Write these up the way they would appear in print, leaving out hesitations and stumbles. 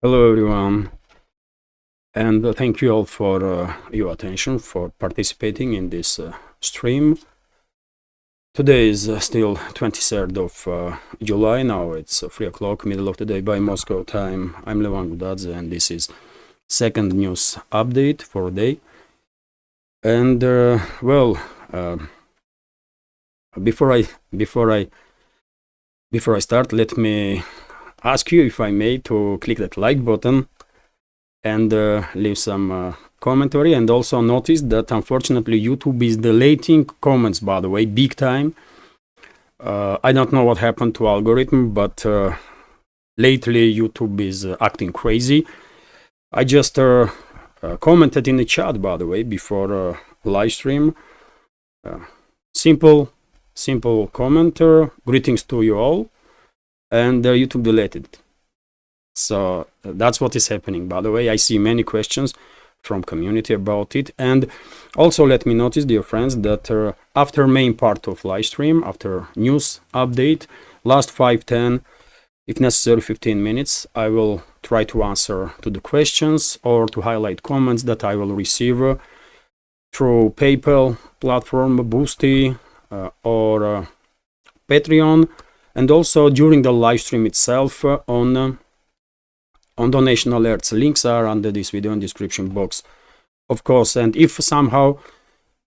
Hello everyone, and thank you all for your attention, for participating in this stream. Today is still 23rd of July. Now it's 3 o'clock, middle of the day by Moscow time. I'm Levan Gudadze, and this is second news update for the day. And before I start, let me ask you, if I may, to click that like button and leave some commentary. And also notice that unfortunately YouTube is deleting comments, by the way, big time. I don't know what happened to algorithm, but lately YouTube is acting crazy. I just commented in the chat, by the way, before live stream. Simple comment, greetings to you all, and YouTube deleted it. So that's what is happening. By the way, I see many questions from community about it. And also let me notice, dear friends, that after main part of live stream, after news update, last 5-10, if necessary 15 minutes, I will try to answer to the questions or to highlight comments that I will receive through PayPal platform, Boosty, or Patreon, and also during the live stream itself on donation alerts. Links are under this video in description box, of course. And if somehow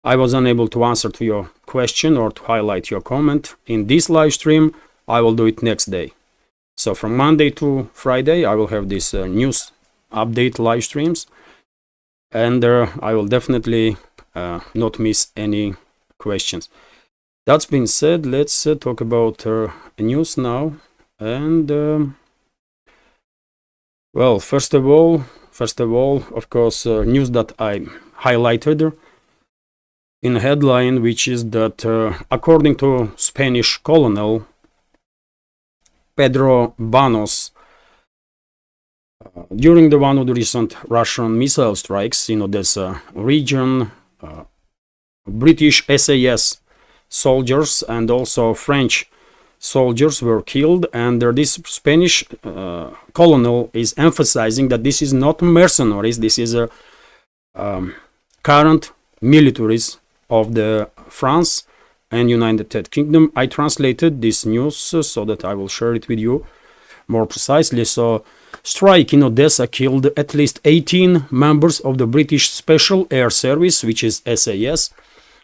I was unable to answer to your question or to highlight your comment in this live stream, I will do it next day. So from Monday to Friday I will have this news update live streams, and I will definitely not miss any questions. That's been said, let's talk about news now. And well, first of all, of course, news that I highlighted in a headline, which is that according to Spanish colonel Pedro Banos, during one of the recent Russian missile strikes in Odessa region, British SAS soldiers and also French soldiers were killed, and this Spanish colonel is emphasizing that this is not mercenaries, this is a current militaries of the France and United Kingdom. I translated this news so that I will share it with you more precisely. So, strike in Odessa killed at least 18 members of the British Special Air Service, which is SAS,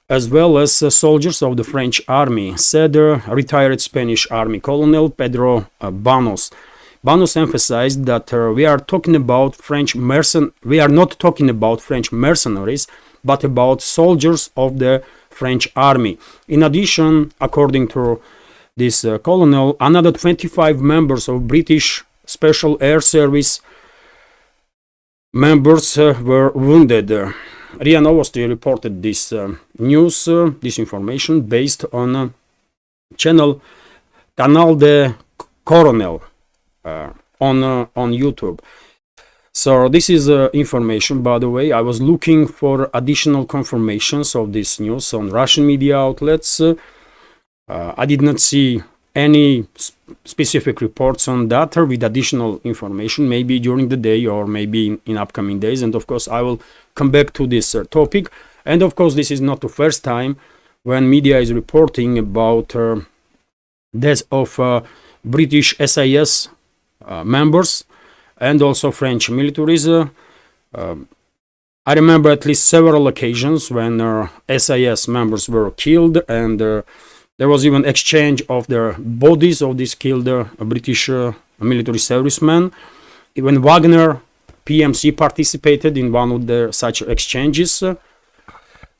as well as soldiers of the French army, said retired Spanish army colonel Pedro Banos. Banos emphasized that we are not talking about French mercenaries, but about soldiers of the French army. In addition, according to this colonel, another 25 members of British Special Air Service members were wounded. RIA Novosti reported this news, this information, based on channel Canal de Coronel on YouTube. So this is information, by the way. I was looking for additional confirmations of this news on Russian media outlets. I did not see any specific reports on that with additional information, maybe during the day or maybe in upcoming days. And of course I will come back to this topic. And of course this is not the first time when media is reporting about deaths of British SAS members and also French militaries. I remember at least several occasions when SAS members were killed, and there was even exchange of the bodies of these killed British military servicemen. Even Wagner PMC participated in one of such exchanges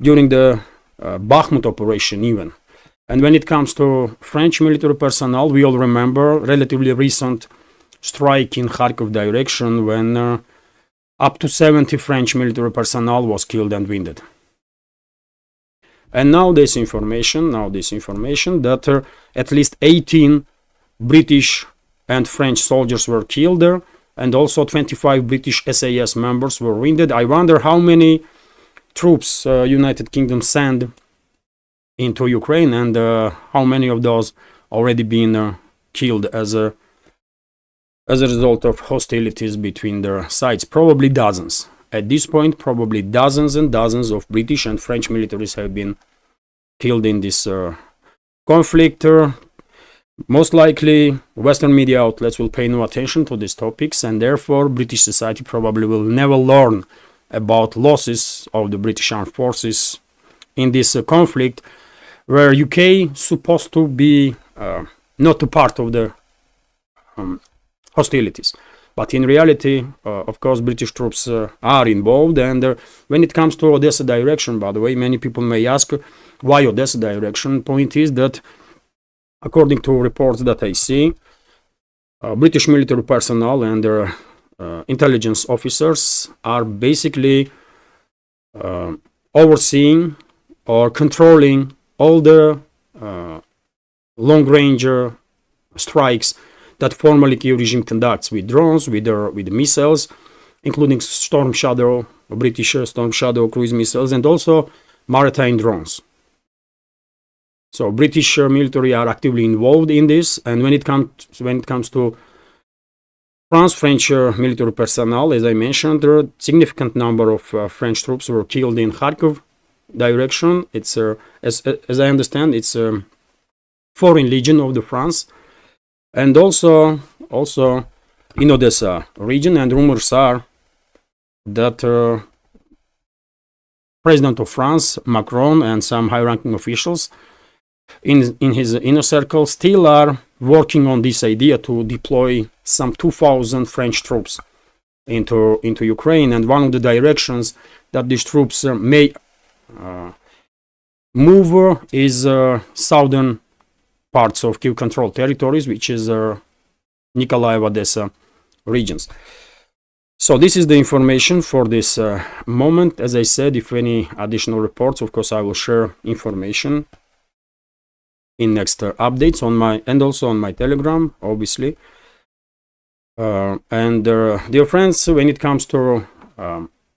during the Bakhmut operation even. And when it comes to French military personnel, we all remember relatively recent strike in Kharkiv direction when up to 70 French military personnel was killed and wounded. And now this information that at least 18 British and French soldiers were killed there, and also 25 British SAS members were wounded. I wonder how many troops United Kingdom sent into Ukraine, and how many of those already been killed as as a result of hostilities between their sides. Probably dozens. At this point, probably dozens and dozens of British and French militaries have been killed in this conflict. Most likely, Western media outlets will pay no attention to these topics, and therefore British society probably will never learn about losses of the British armed forces in this conflict, where UK supposed to be not a part of the hostilities. But in reality, of course, British troops are involved. And when it comes to Odessa direction, by the way, many people may ask why Odessa direction. Point is that, according to reports that I see, British military personnel and their intelligence officers are basically overseeing or controlling all the long-range strikes that formerly Kiev regime conducts with drones, with missiles, including Storm Shadow, British Storm Shadow cruise missiles, and also maritime drones. So British military are actively involved in this, and when it comes to French military personnel, as I mentioned, there are a significant number of French troops were killed in Kharkiv direction. It's as I understand, it's Foreign Legion of the France. And also in Odessa region, and rumors are that President of France, Macron, and some high-ranking officials in his inner circle still are working on this idea to deploy some 2,000 French troops into Ukraine. And one of the directions that these troops may move is southern parts of Kiev controlled territories, which is Nikolaev, Odessa regions. So this is the information for this moment. As I said, if any additional reports, of course, I will share information in next updates on my, and also on my Telegram, obviously. Dear friends, when it comes to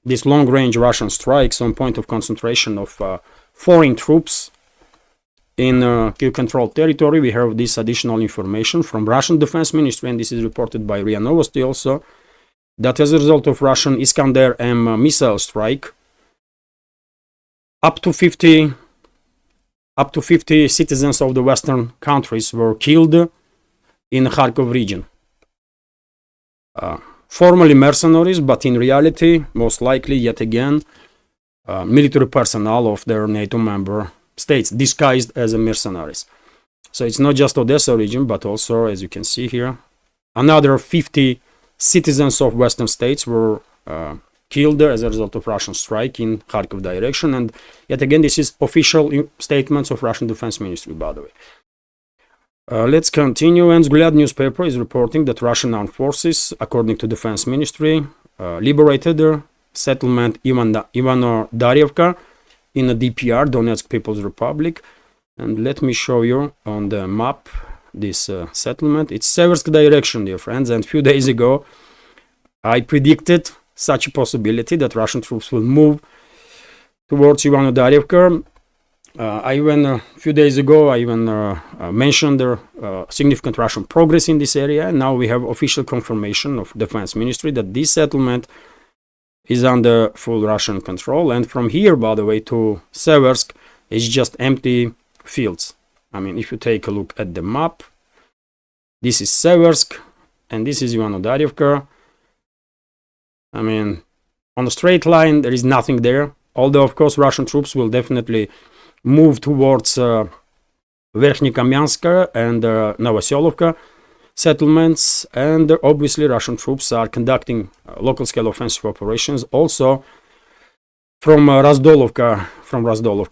these long-range Russian strikes on point of concentration of foreign troops in Kiev-controlled territory, we have this additional information from Russian Defense Ministry, and this is reported by RIA Novosti also, that as a result of Russian Iskander-M missile strike, up to 50 citizens of the Western countries were killed in the Kharkiv region. Formally mercenaries, but in reality, most likely, yet again, military personnel of their NATO member states disguised as mercenaries. So it's not just Odessa region, but also, as you can see here, another 50 citizens of Western states were killed as a result of Russian strike in Kharkiv direction. And yet again, this is official statements of Russian Defense Ministry, by the way. Let's continue. And Vzglyad newspaper is reporting that Russian armed forces, according to Defense Ministry, liberated the settlement Ivano-Daryevka in the DPR, Donetsk People's Republic. And let me show you on the map this settlement. It's Seversk direction, dear friends. And a few days ago, I predicted such a possibility that Russian troops will move towards Ivano-Daryevka. A few days ago, I even mentioned the significant Russian progress in this area. And now we have official confirmation of Defense Ministry that this settlement is under full Russian control. And from here, by the way, to Seversk, it's just empty fields. I mean, if you take a look at the map, this is Seversk, and this is Ivano-Daryevka. I mean, on a straight line, there is nothing there. Although, of course, Russian troops will definitely move towards Verkhny-Kamyanska and Novoselovka settlements, and obviously Russian troops are conducting local-scale offensive operations also from Razdolovka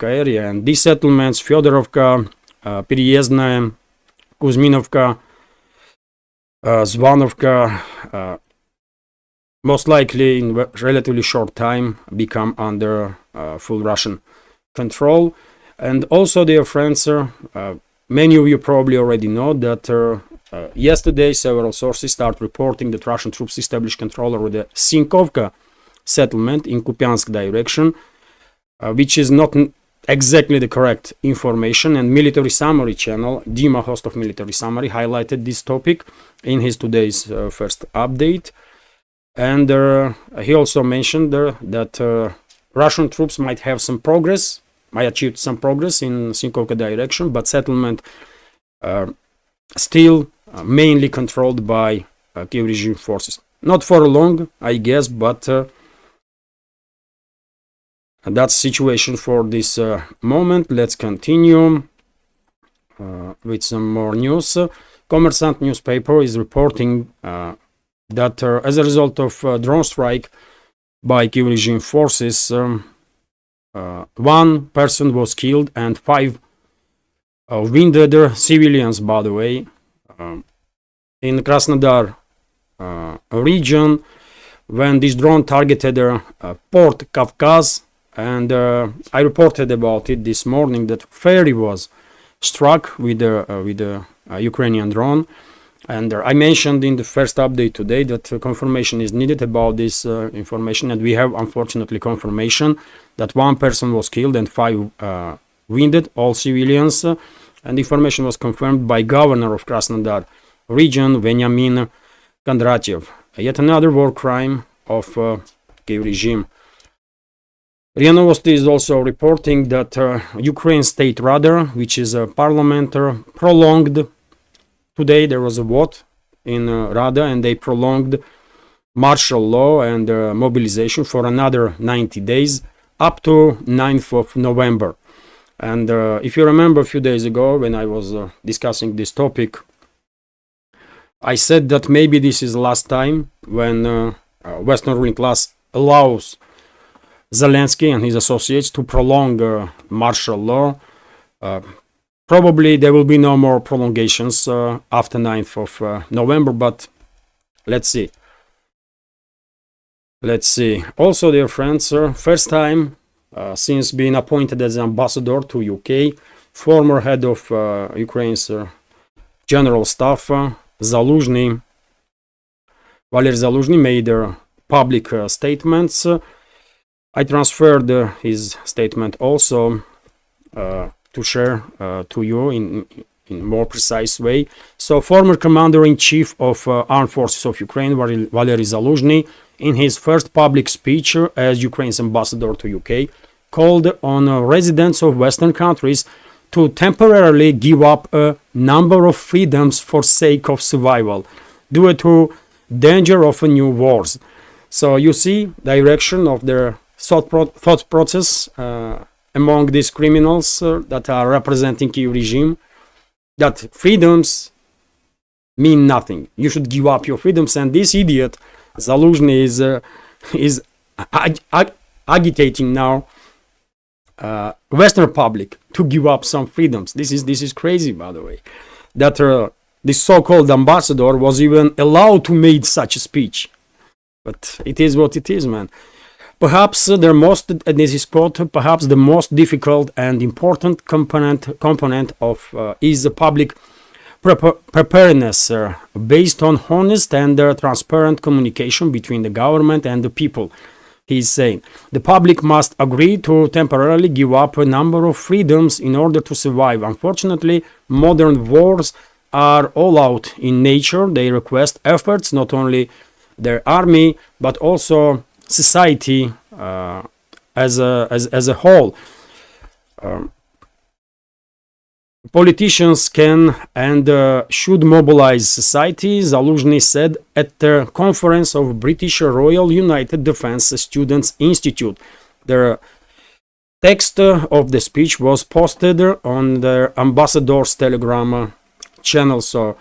area, and these settlements, Fyodorovka, Pereyezdnaya, Kuzminovka, Zvanovka, most likely in relatively short time become under full Russian control. And also, dear friends, many of you probably already know that yesterday several sources start reporting that Russian troops established control over the Sinkovka settlement in Kupiansk direction, which is not exactly the correct information, and Military Summary channel, Dima, host of Military Summary, highlighted this topic in his today's first update. And he also mentioned that Russian troops might have some progress, might achieve some progress in Sinkovka direction, but settlement still mainly controlled by Kiev regime forces. Not for long, I guess, but that's the situation for this moment. Let's continue with some more news. Kommersant newspaper is reporting that as a result of drone strike by Kiev regime forces, one person was killed and 5 wounded civilians, by the way, in Krasnodar region when this drone targeted Port Kavkaz. And I reported about it this morning that ferry was struck with a Ukrainian drone. And I mentioned in the first update today that confirmation is needed about this information, and we have unfortunately confirmation that one person was killed and 5 wounded, all civilians. And information was confirmed by governor of Krasnodar region, Veniamin Kondratyev. Yet another war crime of Kiev regime. RIA Novosti is also reporting that Ukraine State Rada, which is a parliament, prolonged. Today there was a vote in Rada, and they prolonged martial law and mobilization for another 90 days up to 9th of November. And if you remember a few days ago when I was discussing this topic, I said that maybe this is the last time when Western ruling class allows Zelensky and his associates to prolong martial law. Probably there will be no more prolongations after 9th of November, but let's see. Let's see. Also, dear friends, first time since being appointed as ambassador to UK, former head of Ukraine's general staff, Zaluzhny, Valery Zaluzhny, made public statements. I transferred his statement also to share to you in more precise way. So, former Commander-in-Chief of Armed Forces of Ukraine, Valery Zaluzhny, in his first public speech as Ukraine's ambassador to UK, called on residents of Western countries to temporarily give up a number of freedoms for sake of survival, due to danger of new wars. So you see direction of their thought process among these criminals that are representing Kiev regime, that freedoms mean nothing. You should give up your freedoms, and this idiot Zaluzhny is agitating now Western public to give up some freedoms. This is crazy, by the way, that this so-called ambassador was even allowed to make such a speech. But it is what it is, man. Perhaps the most, this is quote, perhaps the most difficult and important component of is the public preparedness based on honest and transparent communication between the government and the people. He is saying the public must agree to temporarily give up a number of freedoms in order to survive. Unfortunately, modern wars are all out in nature. They request efforts, not only their army, but also society as a whole. Politicians can and should mobilize society, Zaluzhny said at the conference of British Royal United Defence Students Institute. The text of the speech was posted on the ambassador's Telegram channel. So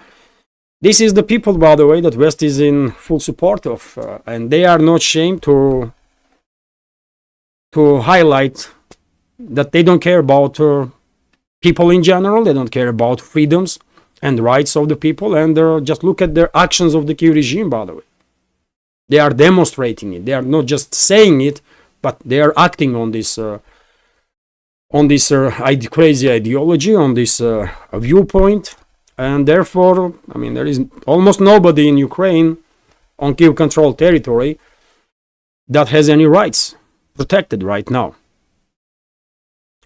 this is the people, by the way, that West is in full support of, and they are not ashamed to highlight that they don't care about people in general. They don't care about freedoms and rights of the people, and just look at their actions of the Kiev regime, by the way. They are demonstrating it. They are not just saying it, but they are acting on this crazy ideology, on this viewpoint. And therefore, I mean, there is almost nobody in Ukraine on Kiev-controlled territory that has any rights protected right now.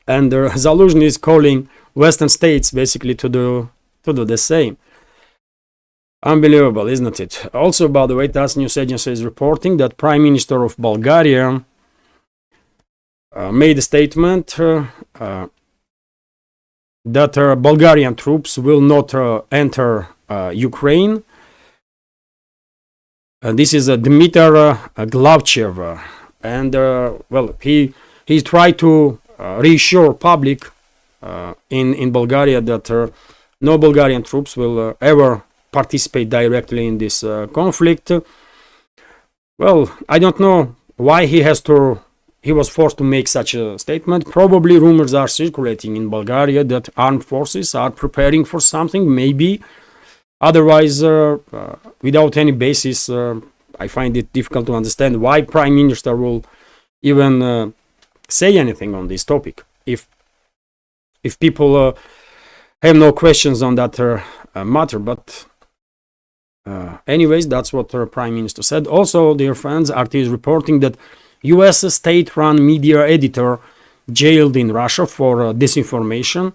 And Zaluzhny is calling Western states basically to do the same. Unbelievable, isn't it? Also, by the way, TASS news agency is reporting that Prime Minister of Bulgaria made a statement that Bulgarian troops will not enter Ukraine. This is Dmitry Glavchev, and well, he tried to reassure public in Bulgaria that no Bulgarian troops will ever participate directly in this conflict. Well, I don't know why he was forced to make such a statement. Probably rumors are circulating in Bulgaria that armed forces are preparing for something, maybe. Otherwise, without any basis, I find it difficult to understand why Prime Minister will even say anything on this topic. If people have no questions on that matter, but anyways, that's what the Prime Minister said. Also, dear friends, RT is reporting that US state-run media editor jailed in Russia for disinformation.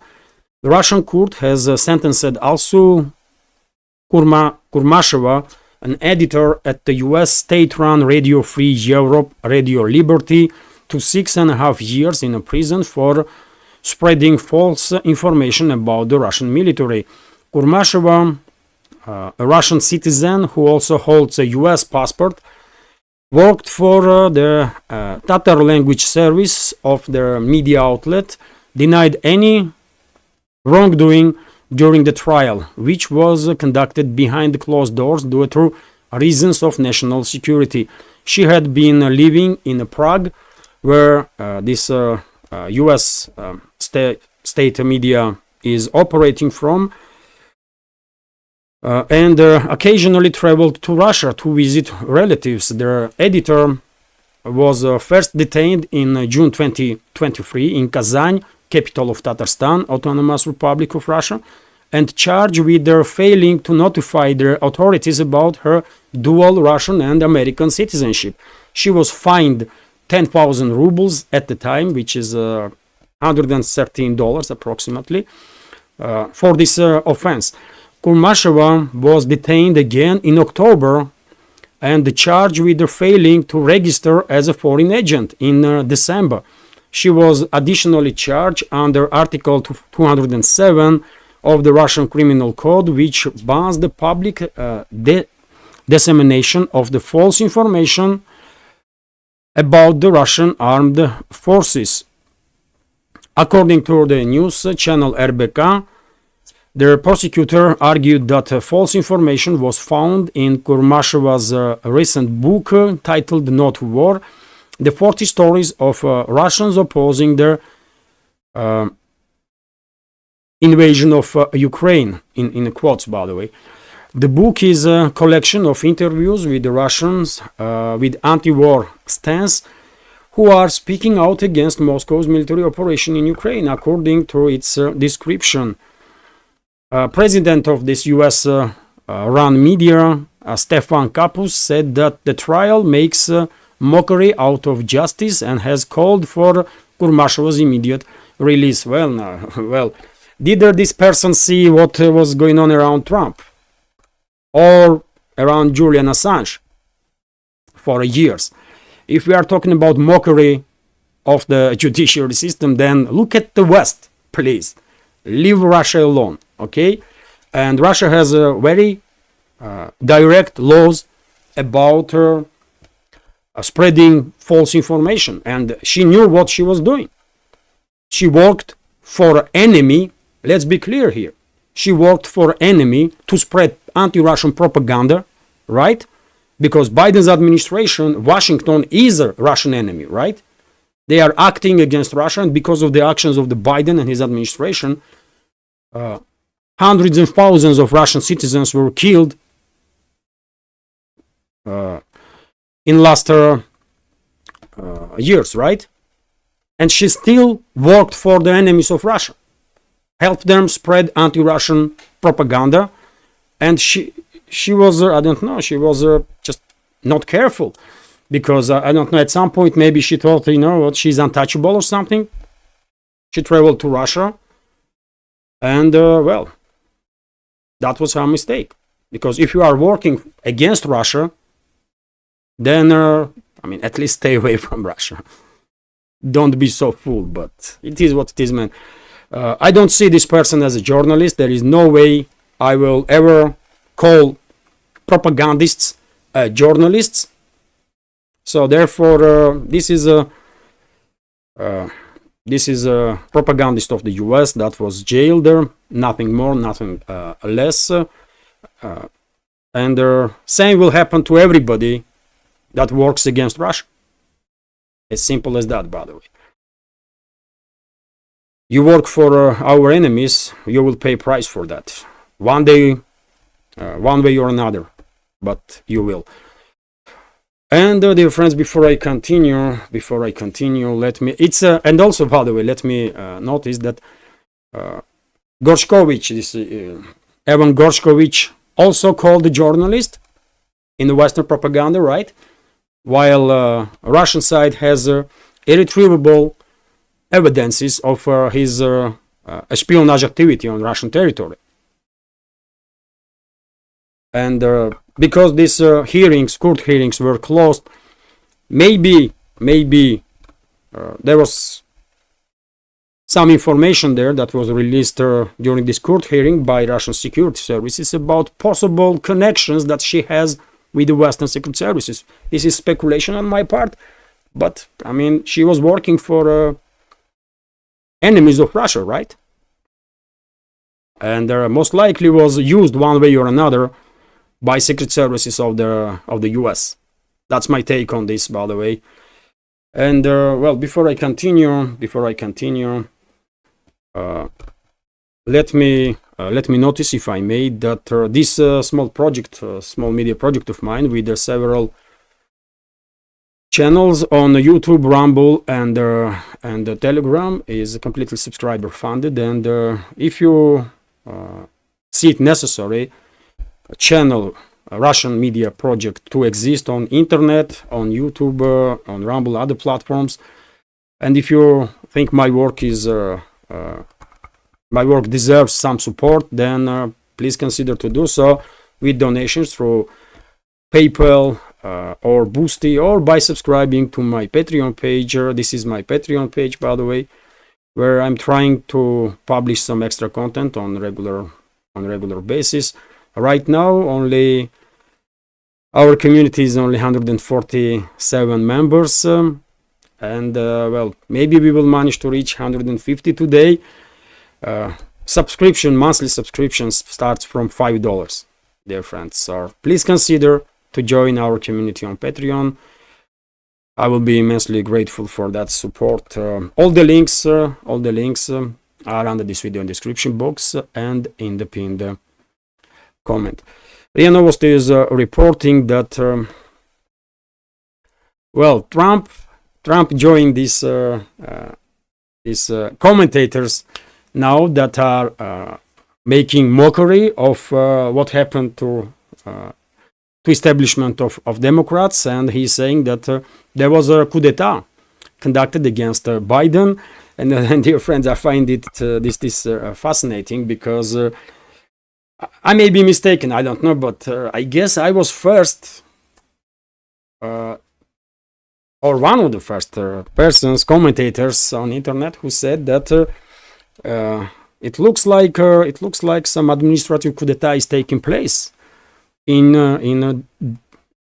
The Russian court has sentenced Alsu Kurmasheva, an editor at the US state-run Radio Free Europe, Radio Liberty, to 6.5 years in a prison for spreading false information about the Russian military. Kurmasheva, a Russian citizen who also holds a US passport, worked for the Tatar language service of their media outlet, denied any wrongdoing during the trial, which was conducted behind closed doors due to reasons of national security. She had been living in Prague, where this US state media is operating from, and occasionally traveled to Russia to visit relatives. Their editor was first detained in June 2023 in Kazan, capital of Tatarstan, Autonomous Republic of Russia, and charged with failing to notify their authorities about her dual Russian and American citizenship. She was fined 10,000 rubles at the time, which is $113 approximately, for this offense. Kurmasheva was detained again in October and charged with failing to register as a foreign agent in December. She was additionally charged under Article 207 of the Russian Criminal Code, which bans the public dissemination of the false information about the Russian armed forces. According to the news channel RBK, the prosecutor argued that false information was found in Kurmasheva's recent book titled Not to War, the 40 stories of Russians opposing their invasion of Ukraine, in quotes, by the way. The book is a collection of interviews with the Russians with anti-war stance who are speaking out against Moscow's military operation in Ukraine, according to its description. President of this US-run media, Stefan Kapus, said that the trial makes mockery out of justice and has called for Kurmasheva's immediate release. Well, did this person see what was going on around Trump or around Julian Assange for years? If we are talking about mockery of the judiciary system, then look at the West, please. Leave Russia alone, okay? And Russia has very direct laws about spreading false information, and she knew what she was doing. She worked for enemy. Let's be clear here. She worked for enemy to spread anti-Russian propaganda, right? Because Biden's administration, Washington is a Russian enemy, right? They are acting against Russia, and because of the actions of the Biden and his administration, hundreds and thousands of Russian citizens were killed in last years, right? And she still worked for the enemies of Russia, helped them spread anti-Russian propaganda, and she was, I don't know, she was just not careful, because I don't know, at some point maybe she thought, you know what, she's untouchable or something. She traveled to Russia, and well, that was her mistake. Because if you are working against Russia, then I mean, at least stay away from Russia. Don't be so fool, but it is what it is, man. I don't see this person as a journalist. There is no way I will ever call propagandists journalists. So therefore, this is a propagandist of the US that was jailed there. Nothing more, nothing less. And same will happen to everybody that works against Russia. As simple as that, by the way. You work for our enemies, you will pay price for that. One day, one way or another, but you will. And dear friends, before I continue, let me. And also, by the way, let me notice that Gorshkovich, this Evan Gorshkovich, also called a journalist in the Western propaganda, right? While Russian side has irretrievable evidences of his espionage activity on Russian territory. And because these court hearings were closed, maybe there was some information there that was released during this court hearing by Russian security services about possible connections that she has with the Western secret services. This is speculation on my part, but I mean, she was working for enemies of Russia, right? And most likely was used one way or another by secret services of the US. That's my take on this, by the way. And well, before I continue, let me notice, if I may, that this small media project of mine with several channels on YouTube, Rumble, and Telegram is completely subscriber funded. And if you see it necessary, a Russian media project to exist on internet, on YouTube, on Rumble, other platforms, and if you think my work deserves some support, then please consider to do so with donations through PayPal or Boosty, or by subscribing to my Patreon page. This is my Patreon page, by the way, where I'm trying to publish some extra content on regular basis. Right now, only our community is only 147 members, and well, maybe we will manage to reach 150 today. Monthly subscriptions starts from $5, dear friends. So please consider to join our community on Patreon. I will be immensely grateful for that support. All the links are under this video in the description box and in the pinned comment. RIA Novosti is reporting that well, Trump joined these commentators now that are making mockery of what happened to establishment of Democrats, and he's saying that there was a coup d'etat conducted against Biden. And dear friends, I find it this fascinating, because I may be mistaken, I don't know, but I guess I was first or one of the first commentators on internet who said that it looks like some administrative coup d'etat is taking place in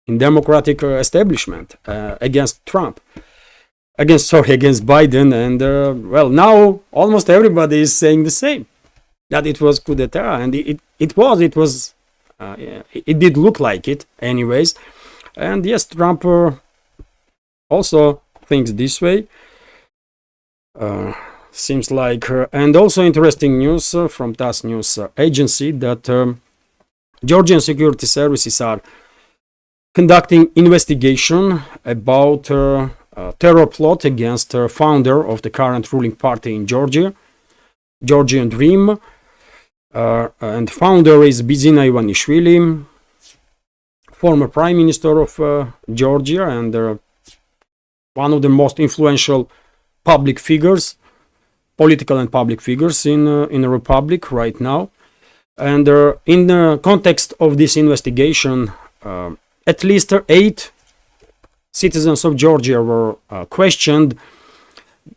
democratic establishment against Biden. And well, now almost everybody is saying the same, that it was coup d'etat, and it did look like it anyways. And yes, Trump also thinks this way, seems like. And also interesting news from TASS news agency that Georgian security services are conducting investigation about terror plot against founder of the current ruling party in Georgia, Georgian Dream, and founder is Bizina Ivanishvili, former prime minister of Georgia, and one of the most influential public figures political and public figures in the Republic right now. And in the context of this investigation, at least 8 citizens of Georgia were questioned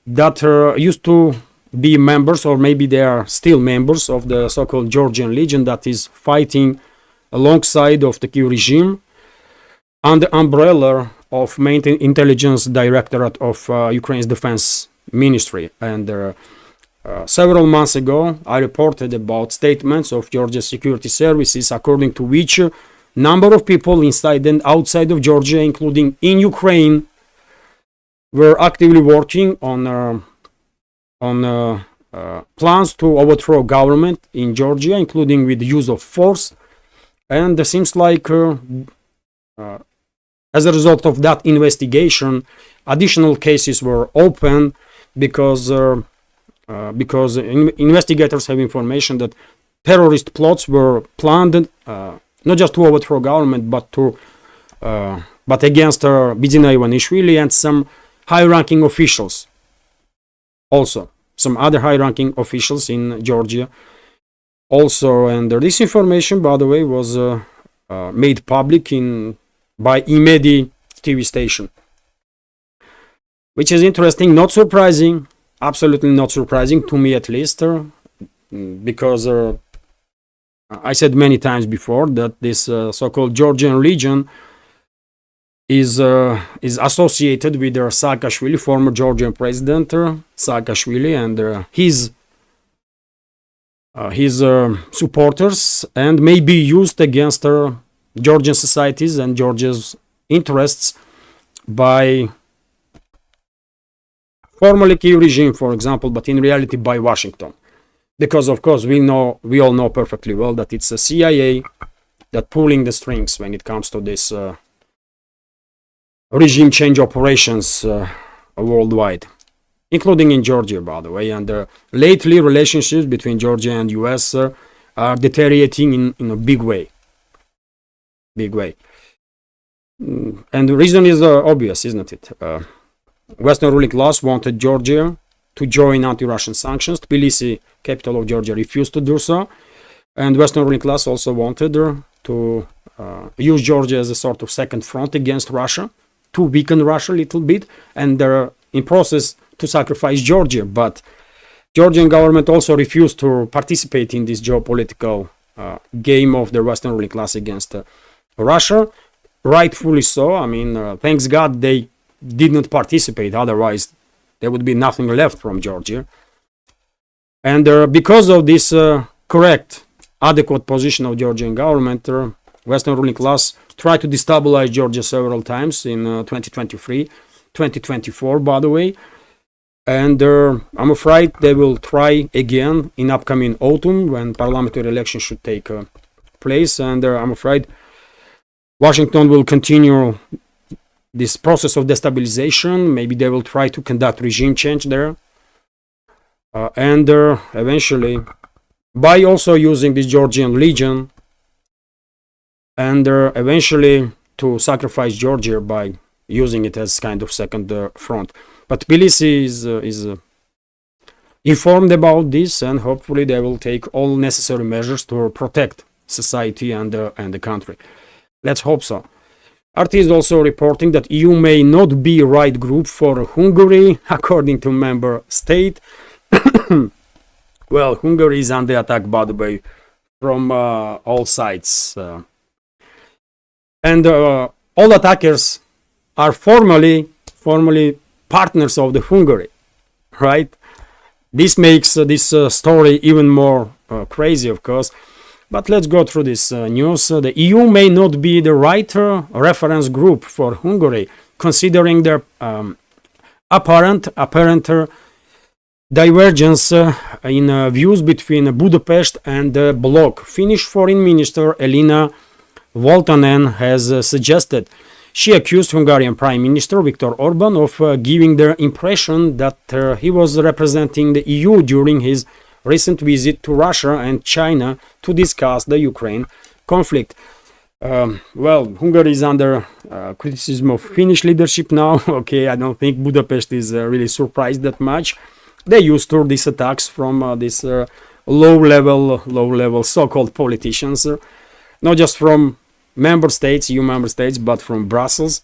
that used to be members, or maybe they are still members, of the so-called Georgian Legion that is fighting alongside of the Kyiv regime under the umbrella of main intelligence directorate of Ukraine's defense ministry. And several months ago I reported about statements of Georgia's security services according to which number of people inside and outside of Georgia, including in Ukraine, were actively working on plans to overthrow government in Georgia, including with the use of force. And it seems like as a result of that investigation, additional cases were opened because investigators have information that terrorist plots were planned not just to overthrow government, but against Bidzina Ivanishvili and some high-ranking officials. Also, some other high-ranking officials in Georgia. Also, and this information, by the way, was made public by Imedi TV station, which is interesting, not surprising, absolutely not surprising to me at least, because I said many times before that this so-called Georgian Legion is associated with Saakashvili, former Georgian president Saakashvili, and his supporters, and may be used against Georgian societies and Georgia's interests by formally Kyiv regime, for example, but in reality by Washington. Because of course we all know perfectly well that it's a CIA that pulling the strings when it comes to this regime change operations worldwide, including in Georgia, by the way. And lately relationships between Georgia and US are deteriorating in a big way. And the reason is obvious, isn't it? Western ruling class wanted Georgia to join anti-Russian sanctions. Tbilisi, capital of Georgia, refused to do so. And Western ruling class also wanted to use Georgia as a sort of second front against Russia, to weaken Russia a little bit, and they're in process to sacrifice Georgia. But Georgian government also refused to participate in this geopolitical game of the Western ruling class against Russia. Rightfully so. I mean, thanks God they did not participate, otherwise there would be nothing left from Georgia. And because of this correct, adequate position of Georgian government, Western ruling class tried to destabilize Georgia several times in 2023, 2024, by the way. And I'm afraid they will try again in upcoming autumn when parliamentary elections should take place. And I'm afraid Washington will continue this process of destabilization. Maybe they will try to conduct regime change there. And eventually, by also using this Georgian Legion, and eventually to sacrifice Georgia by using it as kind of second front. But Tbilisi is informed about this, and hopefully they will take all necessary measures to protect society and the country. Let's hope so. RT is also reporting that EU may not be right group for Hungary, according to member state. Well, Hungary is under attack, by the way, from all sides. And all attackers are formally partners of the Hungary, right? This makes this story even more crazy, of course. But let's go through this news. The EU may not be the right reference group for Hungary, considering their apparent divergence in views between Budapest and the bloc. Finnish Foreign Minister Elina Valtonen has suggested. She accused Hungarian Prime Minister Viktor Orban of giving the impression that he was representing the EU during his recent visit to Russia and China to discuss the Ukraine conflict. Well, Hungary is under criticism of Finnish leadership now. Okay, I don't think Budapest is really surprised that much. they used to these attacks from these low-level so-called politicians, not just from member states, EU member states, but from Brussels,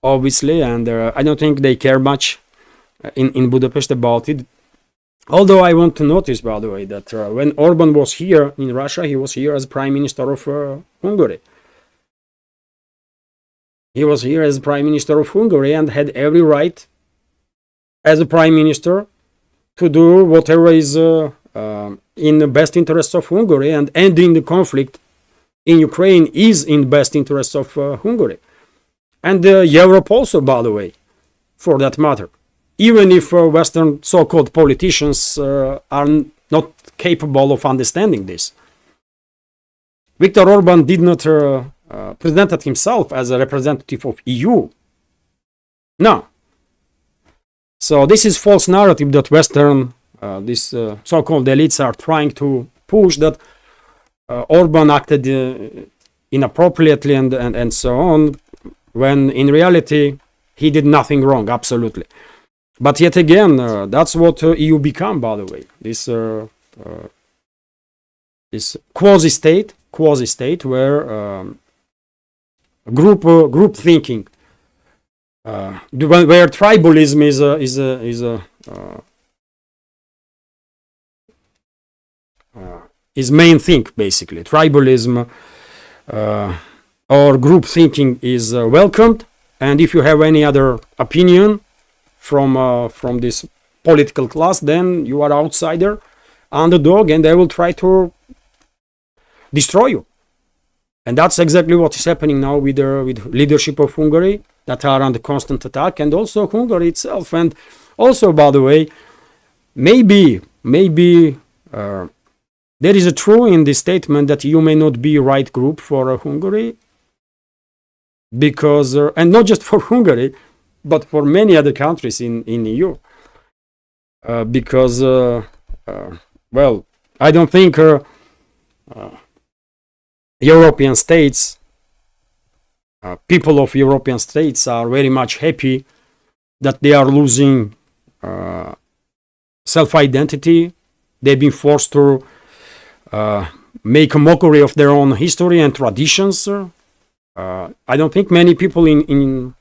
obviously. And I don't think they care much in Budapest about it. Although I want to notice, by the way, that when Orban was here in Russia, he was here as Prime Minister of Hungary. He was here as Prime Minister of Hungary and had every right as a Prime Minister to do whatever is in the best interests of Hungary, and ending the conflict in Ukraine is in the best interests of Hungary. And Europe also, by the way, for that matter. Even if Western so-called politicians are not capable of understanding this. Viktor Orban did not presented himself as a representative of EU. No. So this is false narrative that Western, these so-called elites are trying to push, that Orban acted inappropriately and so on, when in reality he did nothing wrong, absolutely. But yet again, that's what EU become, by the way. This quasi-state where group thinking, where tribalism is main thing, basically. Tribalism or group thinking is welcomed, and if you have any other opinion from this political class, then you are outsider, underdog, and they will try to destroy you. And that's exactly what is happening now with leadership of Hungary, that are under constant attack, and also Hungary itself. And also, by the way, maybe there is a true in this statement that you may not be right group for Hungary, because and not just for Hungary, but for many other countries in EU, because well, I don't think European states, people of European states are very much happy that they are losing self-identity. They've been forced to make a mockery of their own history and traditions. I don't think many people in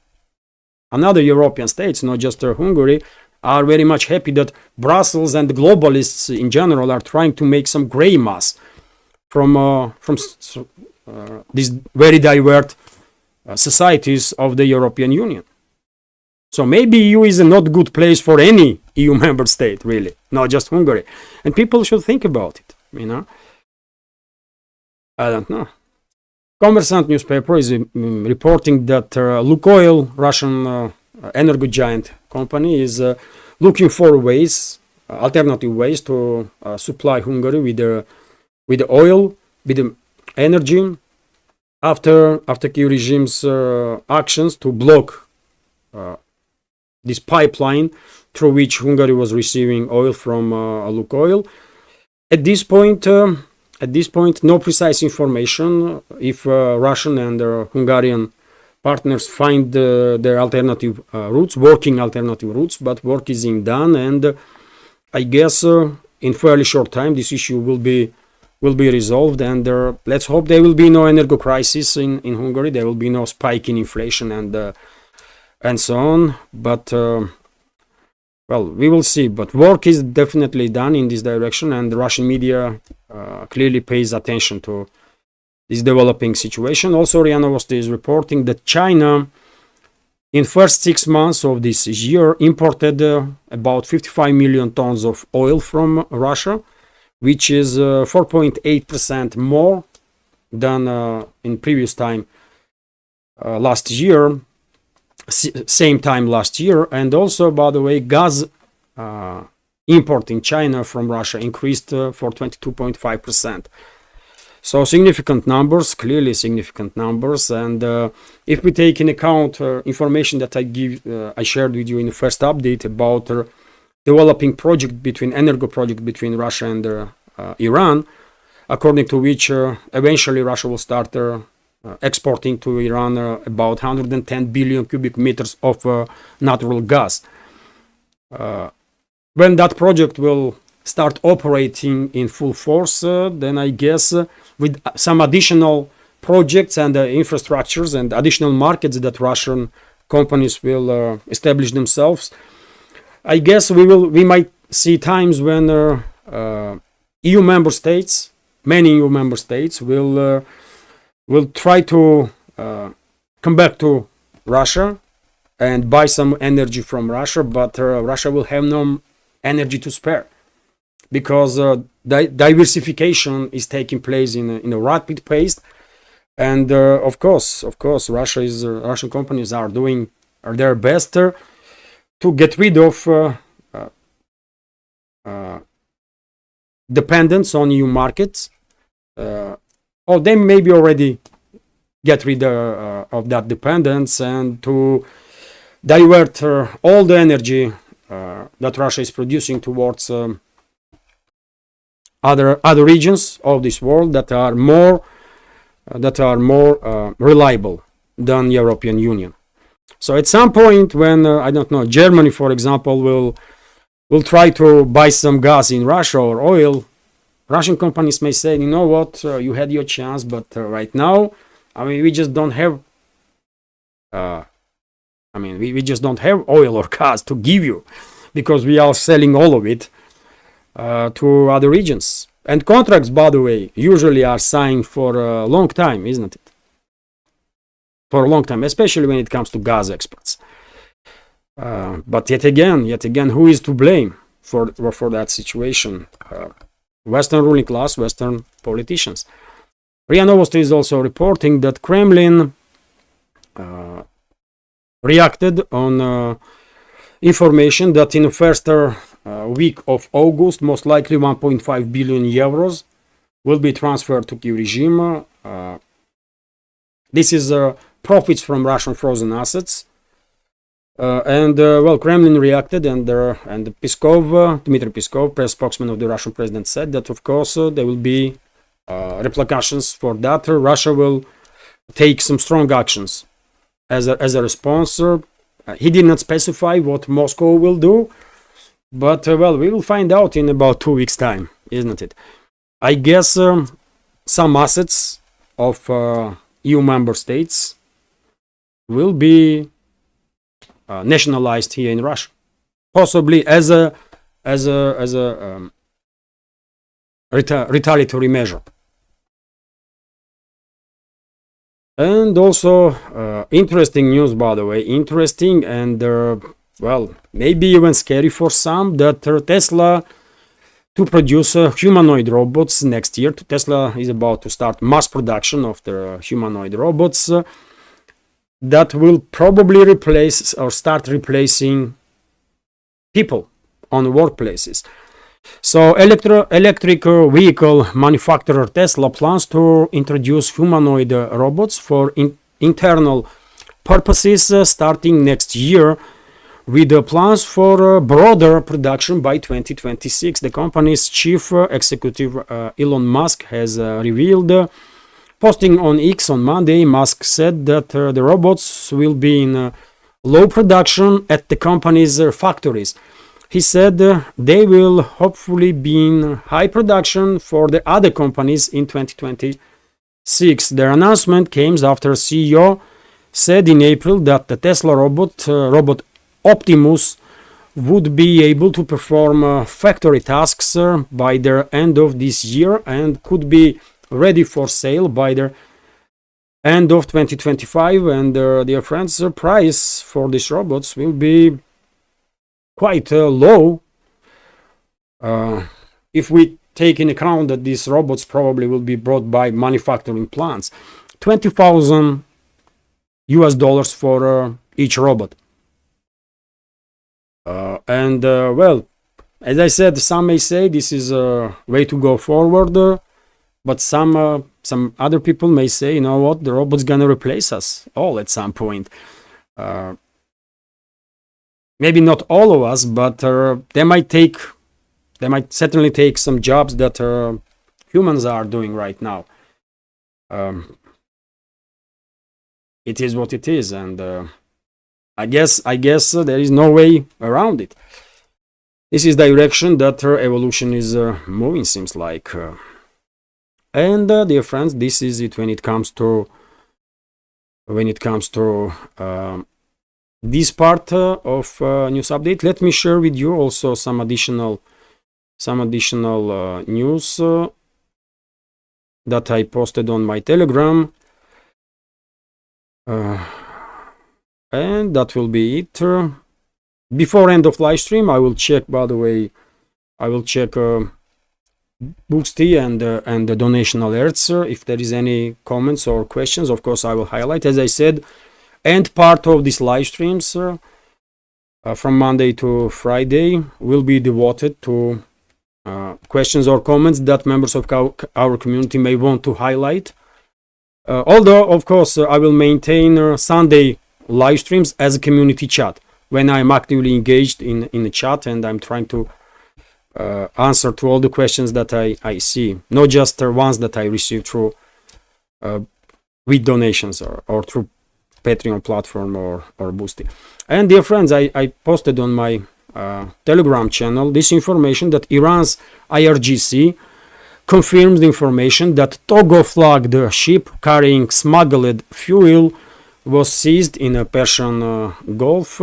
another European states, not just Hungary, are very much happy that Brussels and the globalists in general are trying to make some gray mass from these very diverse societies of the European Union. So maybe EU is a not good place for any EU member state, really, not just Hungary. And people should think about it, you know. I don't know. Kommersant newspaper is reporting that Lukoil, Russian energy giant company, is looking for ways, alternative ways to supply Hungary with the oil, with the energy, after Kyiv regime's actions to block this pipeline through which Hungary was receiving oil from Lukoil. At this point, no precise information if Russian and Hungarian partners find their alternative routes, working alternative routes, but work is being done, and I guess in fairly short time this issue will be resolved, and let's hope there will be no energy crisis in Hungary. There will be no spike in inflation and so on. But well, we will see. But work is definitely done in this direction, and the Russian media clearly pays attention to this developing situation. Also, RIA Novosti is reporting that China, in first 6 months of this year, imported about 55 million tons of oil from Russia, which is 4.8% more than in previous time last year, same time last year. And also, by the way, gas import in China from Russia increased for 22.5%. So significant numbers, clearly significant numbers. And if we take in account information that I shared with you in the first update about developing energy project between Russia and Iran, according to which eventually Russia will start exporting to Iran about 110 billion cubic meters of natural gas. when that project will start operating in full force, then I guess with some additional projects and infrastructures and additional markets that Russian companies will establish themselves, I guess we might see times when EU member states, many EU member states, will try to come back to Russia and buy some energy from Russia, but Russia will have no energy to spare, because diversification is taking place in a rapid pace, and of course, Russian companies are doing their best to get rid of dependence on EU markets, or they maybe already get rid of that dependence, and to divert all the energy that Russia is producing towards other regions of this world that are more reliable than European Union. So at some point, when I don't know, Germany, for example, will try to buy some gas in Russia or oil, Russian companies may say, you know what, you had your chance, but right now, I mean, we just don't have we just don't have oil or gas to give you, because we are selling all of it to other regions. And contracts, by the way, usually are signed for a long time, isn't it? For a long time, especially when it comes to gas exports. But yet again, who is to blame for that situation? Western ruling class, Western politicians. RIA Novosti is also reporting that Kremlin reacted on information that in the first week of August, most likely 1.5 billion euros will be transferred to Kyiv regime. This is profits from Russian frozen assets. Kremlin reacted, and Dmitry Peskov, press spokesman of the Russian president, said that of course there will be repercussions for that. Russia will take some strong actions as a response. He did not specify what Moscow will do, but we will find out in about 2 weeks' time, isn't it? I guess some assets of EU member states will be nationalized here in Russia, possibly as a retaliatory measure. And also interesting news, by the way, interesting and maybe even scary for some, that Tesla to produce humanoid robots next year. Tesla is about to start mass production of their humanoid robots that will probably replace or start replacing people on workplaces. So electric vehicle manufacturer Tesla plans to introduce humanoid robots for internal purposes starting next year, with plans for broader production by 2026. The company's chief executive Elon Musk has revealed. Posting on X on Monday, Musk said that the robots will be in low production at the company's factories. He said they will hopefully be in high production for the other companies in 2026. Their announcement came after CEO said in April that the Tesla robot Optimus would be able to perform factory tasks by the end of this year and could be ready for sale by the end of 2025. And dear friends, the price for these robots will be quite low if we take in account that these robots probably will be brought by manufacturing plants. $20,000 for each robot. As I said, some may say this is a way to go forward, but some other people may say, you know what, the robot's gonna replace us all at some point. Maybe not all of us, but they might certainly take some jobs that humans are doing right now. It is what it is, and I guess there is no way around it. this is direction that evolution is moving, seems like. And dear friends, this is it when it comes to this part of news update. Let me share with you also some additional news that I posted on my Telegram, and that will be it. Before end of live stream, I will check, by the way, Boosty and the donation alerts. If there is any comments or questions, of course I will highlight. As I said, end part of these live streams from Monday to Friday will be devoted to questions or comments that members of our community may want to highlight. Although, of course, I will maintain Sunday live streams as a community chat when I'm actively engaged in the chat and I'm trying to answer to all the questions that I see, not just ones that I receive through with donations or through Patreon platform or Boosty. And dear friends, I posted on my Telegram channel this information that Iran's IRGC confirms the information that Togo-flagged ship carrying smuggled fuel was seized in a Persian Gulf.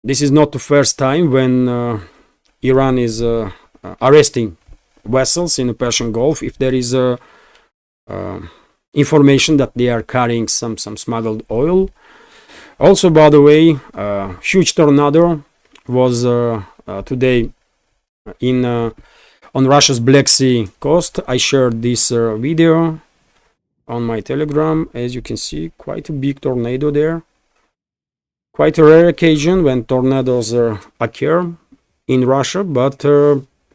This is not the first time when Iran is arresting vessels in the Persian Gulf if there is information that they are carrying some smuggled oil. Also, by the way, huge tornado was today on Russia's Black Sea coast. I shared this video on my Telegram. As you can see, quite a big tornado there. Quite a rare occasion when tornadoes occur in Russia, but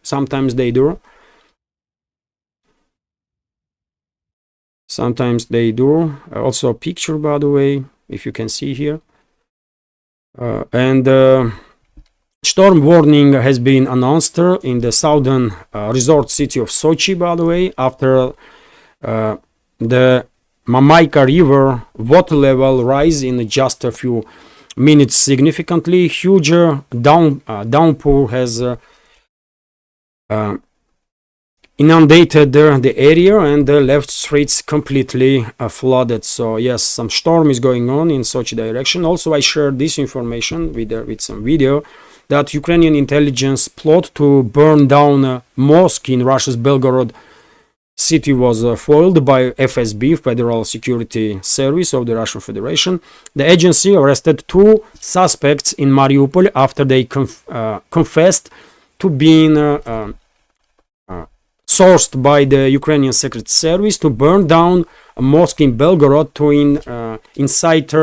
sometimes they do. Sometimes they do. Also a picture, by the way, if you can see here. And storm warning has been announced in the southern resort city of Sochi, by the way, after the Mamaika River water level rise in just a few minutes significantly. Huge downpour has inundated the area and left streets completely flooded. So yes, some storm is going on in Sochi direction. Also, I shared this information with some video that Ukrainian intelligence plot to burn down a mosque in Russia's Belgorod city was foiled by FSB, Federal Security Service of the Russian Federation. The agency arrested 2 suspects in Mariupol after they confessed to being sourced by the Ukrainian Secret Service to burn down a mosque in Belgorod to incite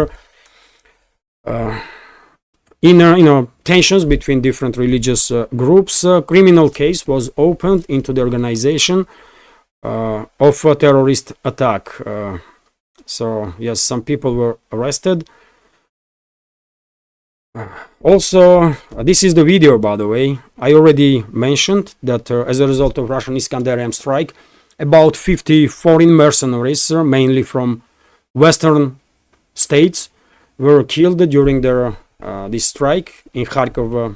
inner tensions between different religious groups. A criminal case was opened into the organization of a terrorist attack. So yes, some people were arrested. Also, this is the video, by the way. I already mentioned that as a result of Russian Iskander-M strike, about 50 foreign mercenaries, mainly from Western states, were killed during this strike in Kharkiv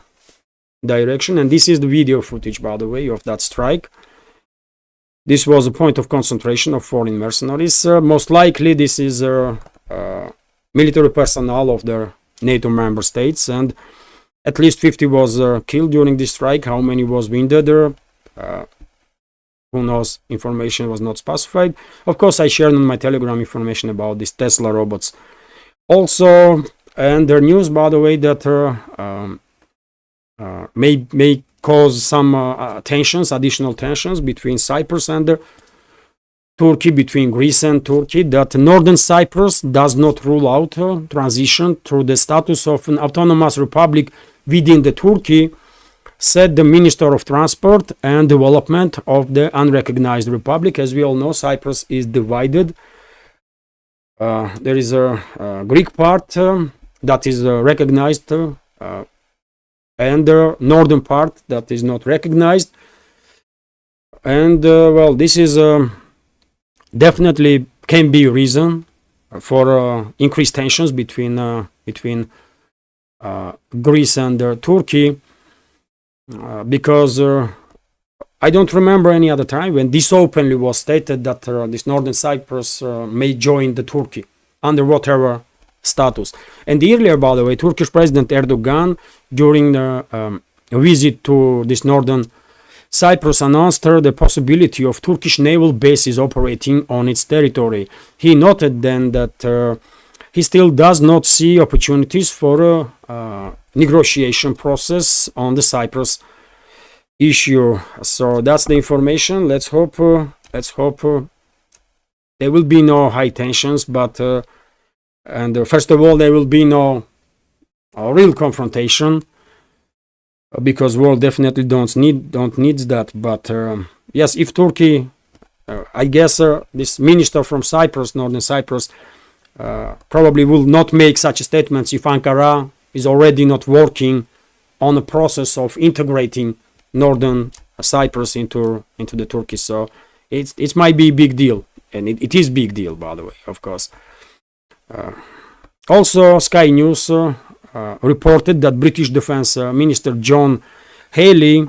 direction. And this is the video footage, by the way, of that strike. This was a point of concentration of foreign mercenaries. Most likely, this is military personnel of the NATO member states, and at least 50 was killed during this strike. How many was wounded? Who knows? Information was not specified. Of course, I shared on my Telegram information about these Tesla robots. Also, and the news, by the way, that may cause some additional tensions between Cyprus and Turkey, between Greece and Turkey, that Northern Cyprus does not rule out transition to the status of an autonomous republic within the Turkey, said the Minister of Transport and Development of the unrecognized republic. As we all know, Cyprus is divided. There is a Greek part that is recognized and the northern part that is not recognized. And well, this is definitely can be a reason for increased tensions between Greece and Turkey, because I don't remember any other time when this openly was stated that this Northern Cyprus may join the Turkey under whatever status. And earlier, by the way, Turkish President Erdogan, during the visit to this Northern Cyprus, announced the possibility of Turkish naval bases operating on its territory. He noted then that he still does not see opportunities for a negotiation process on the Cyprus issue. So that's the information. Let's hope there will be no high tensions, but first of all, there will be no real confrontation, because world definitely don't need that. But yes, if Turkey, I guess this minister from Cyprus, Northern Cyprus, probably will not make such statements if Ankara is already not working on a process of integrating Northern Cyprus into the Turkey. So it might be a big deal, and it is big deal, by the way, of course. Also, Sky News reported that British Defense Minister John Healey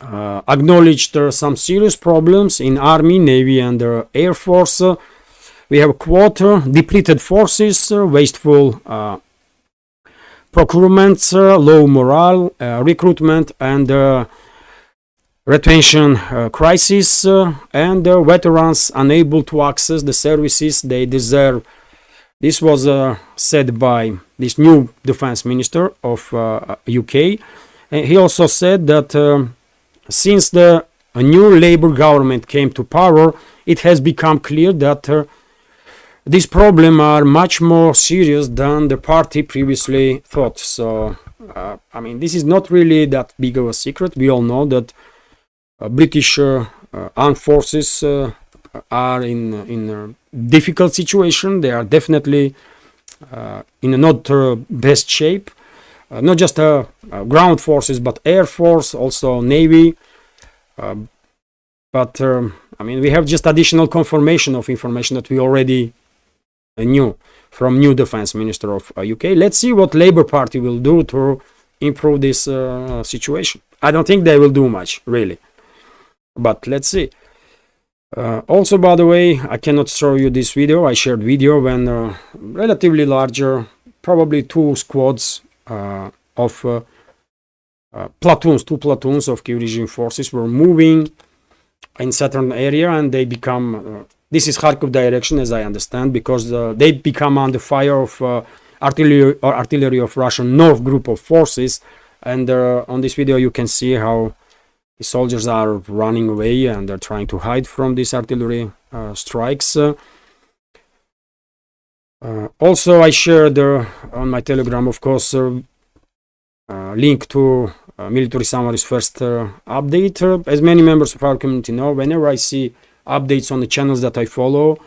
acknowledged some serious problems in Army, Navy and Air Force. We have, quote, depleted forces, wasteful procurements, low morale, recruitment and retention crisis, and veterans unable to access the services they deserve. This was said by this new defense minister of UK. And he also said that since a new Labour government came to power, it has become clear that these problems are much more serious than the party previously thought. So, I mean, this is not really that big of a secret. We all know that British armed forces are in a difficult situation. They are definitely in a not best shape. Not just ground forces, but air force, also navy. But I mean, we have just additional confirmation of information that we already knew from new defense minister of UK. Let's see what Labour Party will do to improve this situation. I don't think they will do much, really, but let's see. Also, by the way, I cannot show you this video. I shared video when relatively larger, probably two squads of two platoons of Kyiv regime forces were moving in certain area, and they become this is Kharkiv direction, as I understand, because they become under fire of artillery of Russian North group of forces. And on this video you can see how the soldiers are running away and they're trying to hide from these artillery strikes. Also, I shared on my Telegram, of course, link to military summary's first update. As many members of our community know, whenever I see updates on the channels that I follow,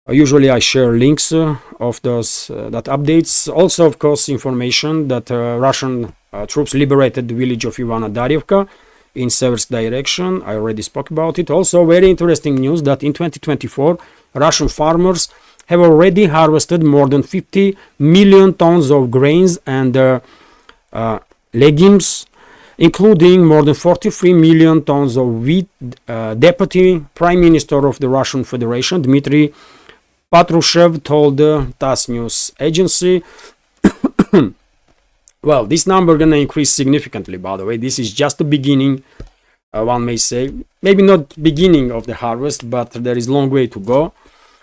usually I share links of those that updates. Also, of course, information that Russian troops liberated the village of Ivana Daryevka in Seversk direction. I already spoke about it. Also, very interesting news that in 2024 Russian farmers have already harvested more than 50 million tons of grains and legumes, including more than 43 million tons of wheat. Deputy Prime Minister of the Russian Federation, Dmitry Patrushev, told the TASS news agency. Well, this number gonna increase significantly, by the way. This is just the beginning, one may say. Maybe not beginning of the harvest, but there is a long way to go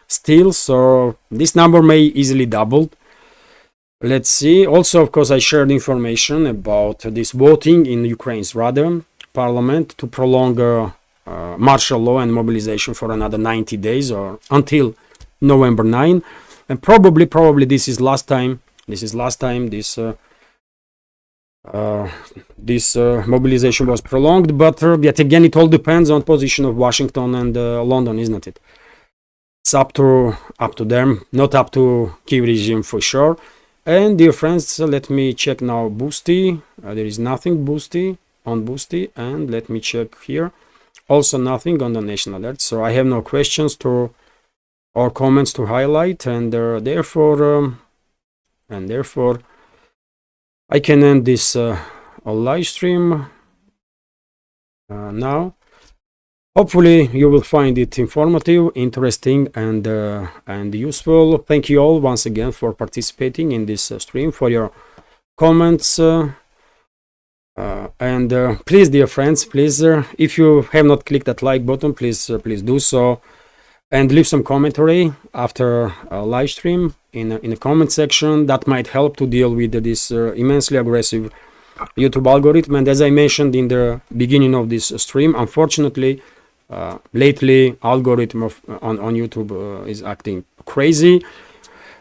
still. So this number may easily double. Let's see. Also, of course, I shared information about this voting in Ukraine's Rada parliament to prolong martial law and mobilization for another 90 days or until November 9. And probably this is last time. This mobilization was prolonged, but yet again it all depends on position of Washington and London, isn't it? It's up to them, not up to Kyiv regime for sure. And dear friends, let me check now Boosty. There is nothing Boosty on Boosty, and let me check here. Also nothing on the Nation Alert. So I have no questions or comments to highlight, and therefore I can end this live stream now. Hopefully you will find it informative, interesting, and useful. Thank you all once again for participating in this stream, for your comments, and please, dear friends, please, if you have not clicked that like button, please do so, and leave some commentary after a live stream in the comment section. That might help to deal with this immensely aggressive YouTube algorithm. And as I mentioned in the beginning of this stream, unfortunately, lately algorithm on YouTube is acting crazy.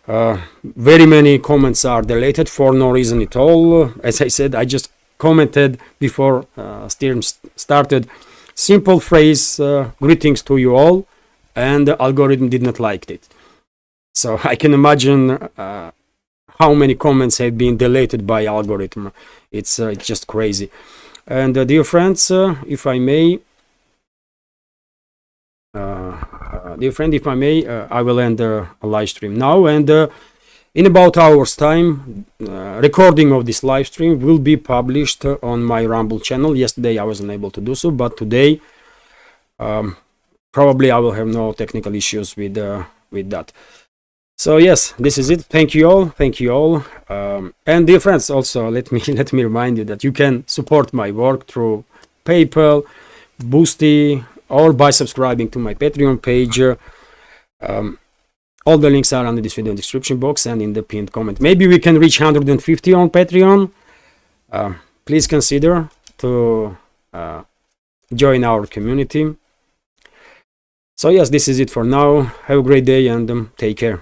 Very many comments are deleted for no reason at all. As I said, I just commented before stream started, simple phrase, greetings to you all, and the algorithm did not like it. So I can imagine how many comments have been deleted by algorithm. It's just crazy. And dear friends, if I may, I will end a live stream now, and in about hour's time, recording of this live stream will be published on my Rumble channel. Yesterday I wasn't able to do so, but today probably I will have no technical issues with that. So yes, this is it. Thank you all. And dear friends, also let me remind you that you can support my work through PayPal, Boosty, or by subscribing to my Patreon page. All the links are under this video description box and in the pinned comment. Maybe we can reach 150 on Patreon. Please consider to join our community. So yes, this is it for now. Have a great day and take care.